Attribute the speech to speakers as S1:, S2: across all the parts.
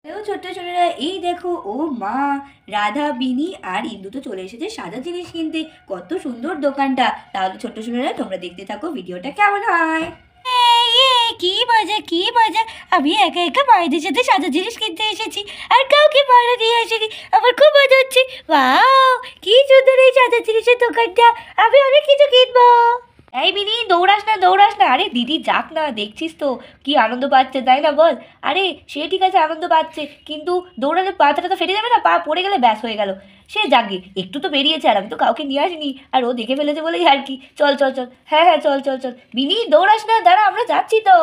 S1: Hello ছোট্ট ছোটরা, এই দেখো ও মা, রাধা, বিনি আর ইন্দু তো চলে এসেছে সাদা জিনিস কিনতে। কত সুন্দর দোকানটা। তাহলে ছোট্ট ছোটরা তোমরা দেখতে থাকো ভিডিওটা কেমন হয়। কি মজা কি মজা। আমি একা একা মায়েদের সাথে সাদা জিনিস কিনতে এসেছি, আর কাউকে ভাড়া দিয়ে আসিনি। আমার খুব মজা হচ্ছে। ওয়াও, কি সুন্দর এই সাদা জিনিসের দোকানটা। আমি অনেক কিছু কিনবো। এই মিনি, দৌড়াস না দৌড়াস না। আরে দিদি যাক না, দেখছিস তো কি আনন্দ পাচ্ছে, তাই না বল? আরে সে ঠিক আছে, আনন্দ পাচ্ছে, কিন্তু দৌড়ালে পাটা তো ফেটে যাবে না? পা পড়ে গেলে ব্যাস হয়ে গেল। সে যাকে একটু তো বেরিয়েছে, আর আমি তো কাউকে নিয়ে আসিনি, আর ও দেখে ফেলেছে বলেই আর কি। চল চল চল, হ্যাঁ হ্যাঁ চল চল চল। মিনি দৌড়াস না, দাঁড়া, আমরা যাচ্ছি তো।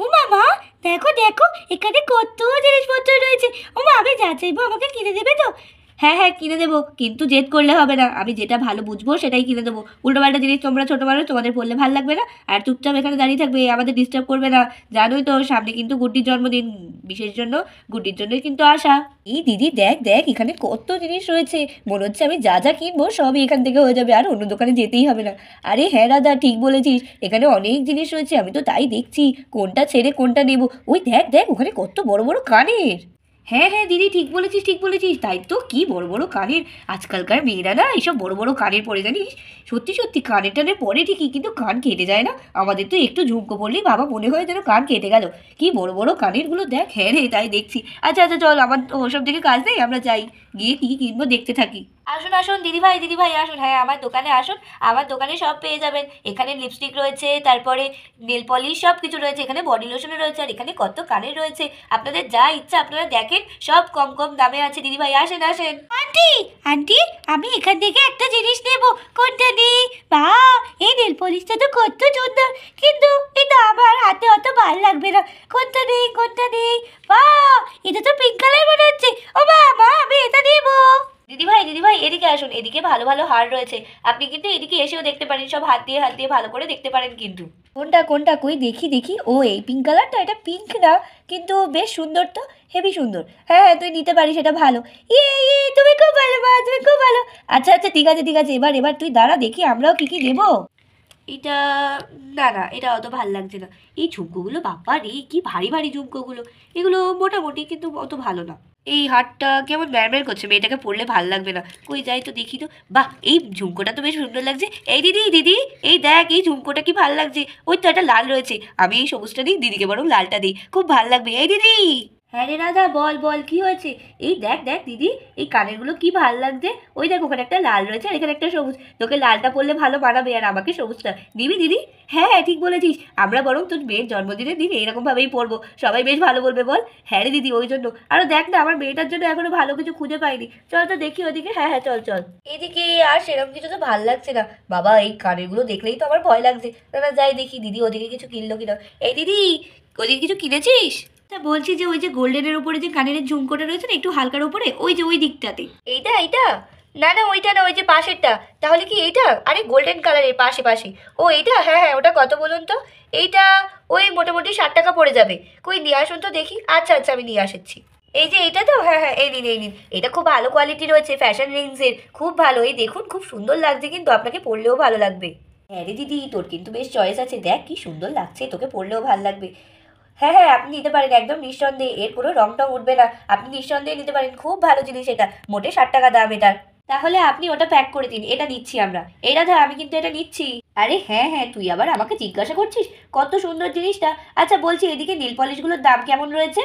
S1: ও মামা, দেখো দেখো, এখানে কত জিনিসপত্র রয়েছে। ও মা, আমি যা চাইবো আমাকে কিনে দেবে তো? হ্যাঁ হ্যাঁ কিনে দেবো, কিন্তু জেদ করলে হবে না। আমি যেটা ভালো বুঝবো সেটাই কিনে দেবো। উল্টোপাল্টা জিনিস তোমরা ছোটো মানুষ, তোমাদের পড়লে ভালো লাগবে না। আর চুপচাপ এখানে দাঁড়িয়ে থাকবে, আমাদের ডিস্টার্ব করবে না। জানোই তো সামনে কিন্তু গুড্ডির জন্মদিন, বিশেষ জন্য গুড্ডির জন্যই কিন্তু আসা। এই দিদি দেখ দেখ, এখানে কত জিনিস রয়েছে। মনে হচ্ছে আমি যা যা কিনবো সবই এখান থেকে হয়ে যাবে, আর অন্য দোকানে যেতেই হবে না। আরে হ্যাঁ দাদা, ঠিক বলেছিস, এখানে অনেক জিনিস রয়েছে। আমি তো তাই দেখছি কোনটা ছেড়ে কোনটা নেবো। ওই দেখ দেখ, ওখানে কত বড় বড় কানের। হ্যাঁ হ্যাঁ দিদি, ঠিক বলেছিস ঠিক বলেছিস, তাই তো, কি বড় বড় কানের। আজকালকার মেয়েরা না এইসব বড় বড় কানের পরে, জানিস? সত্যি সত্যি কানের টানের পরে ঠিকই, কিন্তু কান কেটে যায় না। আমাদের তো একটু ঝুমকো পড়লেই বাবা মনে হয় যেন কান কেটে গেল। কি বড় বড় কানেরগুলো দেখ। হ্যাঁ রে, তাই দেখছি। আচ্ছা আচ্ছা চল, আমার ওসব দিকে কাজ নেই, আমরা যাই, গিয়ে কি কিনবো দেখতে থাকি। আসুন আসুন দিদি ভাই আসুন, হ্যাঁ আমার দোকানে আসুন। আমার দোকানে সব পেয়ে যাবেন। এখানে লিপস্টিক রয়েছে, তারপরে নেল পলিশ, সব কিছু রয়েছে। এখানে বডি লোশনও রয়েছে, আর এখানে কত কানের রয়েছে। আপনাদের যা ইচ্ছা আপনারা দেখেন, সব কম কম দামে আছে। দিদি ভাই আসেন আসেন। আন্টি আন্টি, আমি এখান থেকে একটা জিনিস নেব, কোনটা নিই? বা, এই নেল পলিশটা তো কত সুন্দর, কিন্তু এটা আমার হাতে অত ভালো লাগবে না। কোনটা নেই কোনটা নেই? বা, এটা তো পিঙ্ক কালার মনে হচ্ছে। ও মা মা, আমি এটা নেব। দিদি ভাই এদিকে আসুন, এদিকে ভালো ভালো হার রয়েছে। আপনি কিন্তু এদিকে এসেও দেখতে পারেন, সব হাত দিয়ে ভালো করে দেখতে পারেন কিন্তু। কোনটা কোনটা, কই দেখি দেখি। ও এই পিঙ্ক কালারটা, এটা পিঙ্ক না, কিন্তু বেশ সুন্দর তো, হেভি সুন্দর। হ্যাঁ হ্যাঁ তুই নিতে পারিস, এটা ভালো। ইয়ে, তুমি খুব ভালো মা, তুমি খুব ভালো। আচ্ছা আচ্ছা ঠিক আছে ঠিক আছে, এবার এবার তুই দাঁড়া, দেখি আমরাও কি কি নেবো। এটা, না না, এটা অত ভাল লাগছে না। এই ঝুমকোগুলো বাবা রে, কি ভারী ভারী ঝুমকোগুলো। এগুলো মোটামুটি, কিন্তু অত ভালো না। এই হারটা কেমন ম্যারম্যার করছে, মেয়েটাকে পরলে ভাল লাগবে না। কই যাই তো দেখি তো। বাহ, এই ঝুমকোটা তো বেশ সুন্দর লাগছে। এই দিদি দিদি, এই দেখ এই ঝুমকোটা কি ভাল লাগছে। ওই তো একটা লাল রয়েছে, আমি এই সবুজটা দিই, দিদিকে বরং লালটা দিই, খুব ভাল লাগবে। এই দিদি। হ্যাঁ রে রাধা, বল বল, কি হয়েছে? এই দেখ দেখ দিদি, এই কানেরগুলো কি ভাল লাগছে। ওই দেখ, ওখানে একটা লাল রয়েছে আর এখানে একটা সবুজ। তোকে লালটা পরলে ভালো মানাবে, আর আমাকে সবুজটা দিবি দিদি? হ্যাঁ হ্যাঁ ঠিক বলেছিস, আমরা বরং তোর মেয়ের জন্মদিনের দিন এরকমভাবেই পরবো, সবাই বেশ ভালো বলবে বল। হ্যাঁ রে দিদি, ওই জন্য। আরও দেখ না, আমার মেয়েটার জন্য এখনো ভালো কিছু খুঁজে পাইনি। চল তো দেখি ওদিকে। হ্যাঁ হ্যাঁ চল চল। এদিকে আর সেরকম কিছু তো ভাল লাগছে না বাবা, এই কানেরগুলো দেখলেই তো আমার ভয় লাগছে। না না, যাই দেখি দিদি ওদিকে কিছু কিনলো কিনা। এই দিদি, ওদিকে কিছু কিনেছিস? তা বলছি যে ওই যে গোল্ডেনের উপরে যে কানের ঝুমকোটা রয়েছে না, একটু হালকার উপরে, ওই যে ওই দিকটাতে। এইটা এইটা? না না ওইটা না, ওই যে পাশেরটা। তাহলে কি এইটা? আরে গোল্ডেন কালারের পাশে পাশে। ও এইটা, হ্যাঁ হ্যাঁ ওটা কত বলুন তো? এইটা ওই মোটামুটি 60 টাকা পড়ে যাবে। কই নিয়ে আসুন তো দেখি। আচ্ছা আচ্ছা, আমি নিয়ে আসছি। এই যে এইটা তো, হ্যাঁ হ্যাঁ এই নিন এই নিন। এটা খুব ভালো কোয়ালিটি রয়েছে, ফ্যাশন রেঞ্জের, খুব ভালো। এই দেখুন খুব সুন্দর লাগছে, কিন্তু আপনাকে পরলেও ভালো লাগবে। হ্যাঁ রে দিদি, তোর কিন্তু বেশ চয়েস আছে, দেখ কি সুন্দর লাগছে, তোকে পরলেও ভালো লাগবে। হ্যাঁ হ্যাঁ আপনি নিতে পারেন একদম নিঃসন্দেহে, এর কোনো রং টং উঠবে না। আপনি নিঃসন্দেহে নিতে পারেন, খুব ভালো জিনিস এটা। মোটে 60 টাকা দাম এটার। তাহলে আপনি ওটা প্যাক করে দিন, এটা নিচ্ছি আমরা। এই রাধা, আমি কিন্তু এটা নিচ্ছি। আরে হ্যাঁ হ্যাঁ, তুই আবার আমাকে জিজ্ঞাসা করছিস? কত সুন্দর জিনিসটা। আচ্ছা বলছি, এদিকে নীল পলিশগুলোর দাম কেমন রয়েছে?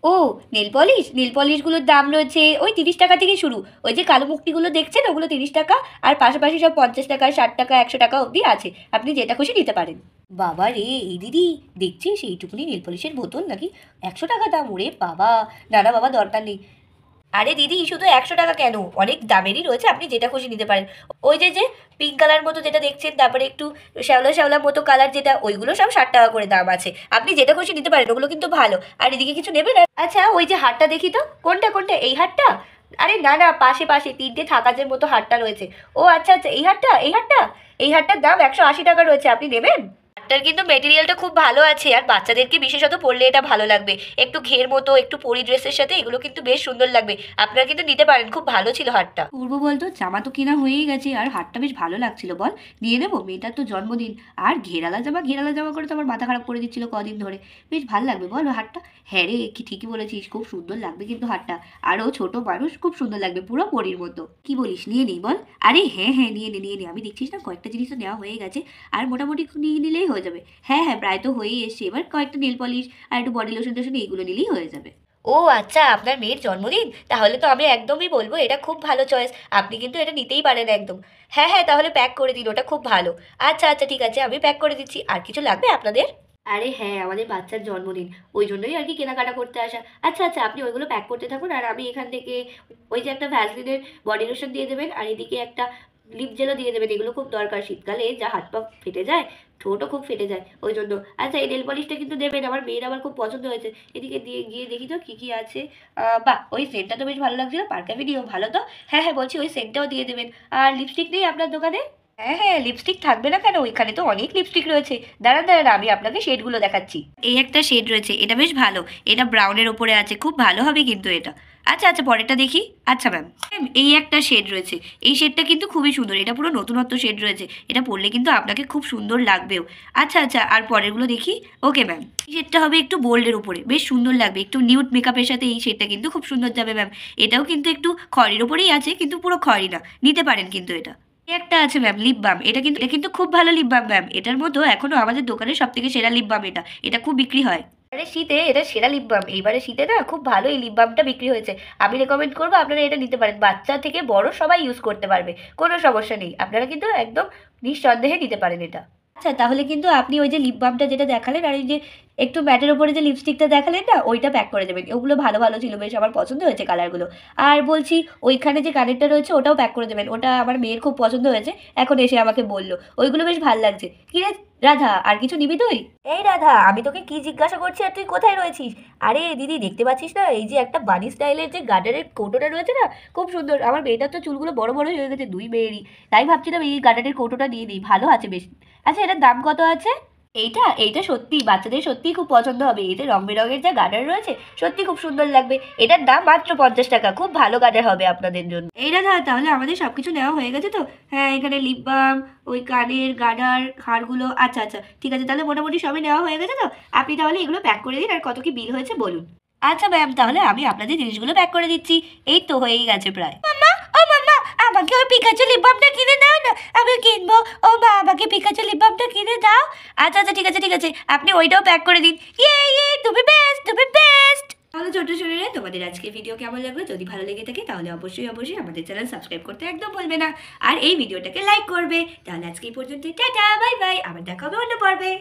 S1: ও, নীল পলিশগুলোর দাম রয়েছে ওই 30 টাকা থেকে শুরু। ওই যে কালো মুক্তিগুলো দেখছেন, ওগুলো 30 টাকা। আর পাশাপাশি সব 50 টাকা, 60 টাকা, 100 টাকা অবধি আছে। আপনি যেটা খুশি নিতে পারেন। বাবা রে, এই দিদি, দেখছিস এইটুকুনি নেল পলিশের বোতল নাকি 100 টাকা দাম? ওরে বাবা, না না বাবা, দরকার নেই। আরে দিদি, শুধু 100 টাকা কেন, অনেক দামেরই রয়েছে, আপনি যেটা খুশি নিতে পারেন। ওই যে যে পিঙ্ক কালার মতো যেটা দেখছেন, তারপরে একটু শ্যাওলা শ্যাওলা মতো কালার যেটা, ওইগুলো সব 60 টাকা করে দাম আছে। আপনি যেটা খুশি নিতে পারেন, ওগুলো কিন্তু ভালো। আর এদিকে কিছু নেবেন? আচ্ছা ওই যে হারটা দেখি তো, কোনটা কোনটা, এই হারটা? আরে না না, পাশে পাশে তিনটে থাকাজের মতো হারটা রয়েছে। ও আচ্ছা আচ্ছা, এই হারটা এই হারটা? এই হারটার দাম 180 টাকা রয়েছে, আপনি নেবেন? হাটটার কিন্তু মেটেরিয়ালটা খুব ভালো আছে, আর বাচ্চাদেরকে বিশেষত পরলে এটা ভালো লাগবে, একটু ঘের মতো একটু পরি ড্রেসের সাথে এগুলো কিন্তু বেশ সুন্দর লাগবে। আপনারা কিন্তু নিতে পারেন, খুব ভালো ছিল হাটটা। পূর্ব বলতো জামা তো কেনা হয়েই গেছে, আর হাটটা বেশ ভালো লাগছিল, বল নিয়ে নেবো, মেয়েটার তো জন্মদিন। আর ঘেরালা জামা করে তো আমার মাথা খারাপ করে দিচ্ছিল কদিন ধরে। বেশ ভালো লাগবে বল হাটটা। হ্যাঁ রে, কি ঠিকই বলেছিস, খুব সুন্দর লাগবে কিন্তু হাটটা। আরও ছোট মানুষ খুব সুন্দর লাগবে, পুরো পরীর মতো। কি বলিস, নিয়ে নিই বল? আরে হ্যাঁ হ্যাঁ, নিয়ে নে। আমি দেখছিস না কয়েকটা জিনিস তো নেওয়া হয়ে গেছে, আর মোটামুটি নিয়ে নিলেই হয়ে যাবে। হ্যাঁ হ্যাঁ, প্রায় তো হয়েই এসছে, এবার কয়েকটা নেল পলিশ আর একটু বডি লোশন টোশন এইগুলো নিলেই হয়ে যাবে। ও আচ্ছা, আপনার মেয়ের জন্মদিন, তাহলে তো আমি একদমই বলবো এটা খুব ভালো চয়েস, আপনি কিন্তু এটা নিতেই পারেন একদম। হ্যাঁ হ্যাঁ, তাহলে প্যাক করে দিন, ওটা খুব ভালো। আচ্ছা আচ্ছা ঠিক আছে, আমি প্যাক করে দিচ্ছি। আর কিছু লাগবে আপনাদের? আরে হ্যাঁ, আমাদের বাচ্চার জন্মদিন, ওই জন্যই আর কি কেনাকাটা করতে আসা। আচ্ছা আচ্ছা, আপনি ওইগুলো প্যাক করতে থাকুন, আর আমি এখান থেকে ওই যে একটা ভ্যাসলিনের বডি লোশন দিয়ে দেবেন, আর এদিকে একটা লিপ জেলও দিয়ে দেবেন, এগুলো খুব দরকার, শীতকালে যা হাত পা ফেটে যায়, ঠোঁটও খুব ফেটে যায় ওই জন্য। আচ্ছা, এই নেল পলিশটা কিন্তু দেবেন, আমার মেয়ের আবার খুব পছন্দ হয়েছে। এদিকে দিয়ে গিয়ে দেখি তো কী কী আছে। বাহ, ওই সেন্টটা তো বেশ ভালো লাগছিল, পার্কাভিডিও ভালো তো। হ্যাঁ হ্যাঁ, বলছি ওই সেন্টটাও দিয়ে দেবেন। আর লিপস্টিক নেই আপনার দোকানে? হ্যাঁ হ্যাঁ, লিপস্টিক থাকবে না কেন, ওইখানে তো অনেক লিপস্টিক রয়েছে। দাঁড়ান আমি আপনাকে শেডগুলো দেখাচ্ছি। এই একটা শেড রয়েছে, এটা বেশ ভালো, এটা ব্রাউনের ওপরে আছে, খুব ভালো হবে কিন্তু এটা। আচ্ছা আচ্ছা, পরেরটা দেখি। আচ্ছা ম্যাম, এই একটা শেড রয়েছে, এই শেডটা কিন্তু খুবই সুন্দর, এটা পুরো নতুনত্ব শেড রয়েছে, এটা পরলে কিন্তু আপনাকে খুব সুন্দর লাগবেও। আচ্ছা আচ্ছা, আর পরেরগুলো দেখি। ওকে ম্যাম, এই শেডটা হবে একটু বোল্ডের উপরে, বেশ সুন্দর লাগবে, একটু নিউড মেকআপের সাথে এই শেডটা কিন্তু খুব সুন্দর যাবে ম্যাম। এটাও কিন্তু একটু খয়েরির ওপরেই আছে, কিন্তু পুরো খয়েরি না, নিতে পারেন কিন্তু এটা। একটা আছে ম্যাম লিপ বাম, এটা কিন্তু খুব ভালো লিপ বাম ম্যাম, এটার মতো এখনো আমাদের দোকানের সব থেকে সেরা লিপ বাম এটা, এটা খুব বিক্রি হয়। আরে শীতে এটা সেরা লিপ বাম, এইবারে শীতে না খুব ভালো এই লিপ বামটা বিক্রি হয়েছে। আমি রেকমেন্ড করবো আপনারা এটা নিতে পারেন, বাচ্চা থেকে বড় সবাই ইউজ করতে পারবে, কোনো সমস্যা নেই, আপনারা কিন্তু একদম নিঃসন্দেহে নিতে পারেন এটা। আচ্ছা, তাহলে কিন্তু আপনি ওই যে লিপ বামটা যেটা দেখালেন, আর ওই যে একটু ম্যাটের ওপরে যে লিপস্টিকটা দেখালেন না, ওইটা প্যাক করে দেবেন, ওগুলো ভালো ভালো ছিল, বেশ আমার পছন্দ হয়েছে কালারগুলো। আর বলছি ওইখানে যে কানেরটা রয়েছে ওটাও প্যাক করে দেবেন, ওটা আমার মেয়ের খুব পছন্দ হয়েছে, এখন এসে আমাকে বললো ওইগুলো বেশ ভালো লাগছে। কি রে রাধা, আর কিছু নিবি তুই? এই রাধা, আমি তোকে কি জিজ্ঞাসা করছি আর তুই কোথায় রয়েছিস? আরে দিদি, দেখতে পাচ্ছিস না এই যে একটা বানি স্টাইলের যে গার্ডারের কৌটোটা রয়েছে না, খুব সুন্দর, আমার মেয়েটার তো চুলগুলো বড় বড় হয়ে গেছে, দুই মেয়েরই, তাই ভাবছিলাম এই গার্ডারের কৌটোটা নিয়ে নিই, ভালো আছে বেশ। আচ্ছা, এটার দাম কত আছে? এইটা সত্যি বাচ্চাদের সত্যিই খুব পছন্দ হবে, এই যে রং বেরঙের যা গার্ডার রয়েছে সত্যি খুব সুন্দর লাগবে। এটার দাম মাত্র 50 টাকা, খুব ভালো গার্ডার হবে আপনাদের জন্য। এই দাদা, তাহলে আমাদের সব কিছু নেওয়া হয়ে গেছে তো? হ্যাঁ, এখানে লিপ বাম, ওই কানের গার্ডার, হারগুলো, আচ্ছা আচ্ছা ঠিক আছে, তাহলে মোটামুটি সবই নেওয়া হয়ে গেছে তো? আপনি তাহলে এগুলো প্যাক করে দিন, আর কত কি বিল হয়েছে বলুন। আচ্ছা ম্যাম, তাহলে আমি আপনাদের জিনিসগুলো প্যাক করে দিচ্ছি, এই তো হয়েই গেছে প্রায়। মাম্মা, আমাকে ওই পিকাচু লিপ বামটা কিনে দাও না, আমি কিনবো। ও মা, আমাকে পিকাচু লিপ বামটা কিনে দাও। আচ্ছা আচ্ছা ঠিক আছে, আপনি ওইটাও প্যাক করে দিন। ইয়ে, তুমি বেস্ট। তাহলে ছোট শরীরে তোমাদের আজকে ভিডিও কেমন লাগলো? যদি ভালো লেগে থাকে তাহলে অবশ্যই আমাদের চ্যানেল সাবস্ক্রাইব করতে একদম ভুলবে না, আর এই ভিডিওটাকে লাইক করবে। তাহলে আজকে এই পর্যন্ত, টাটা বাই বাই, আবার দেখা হবে অন্য পর্বে।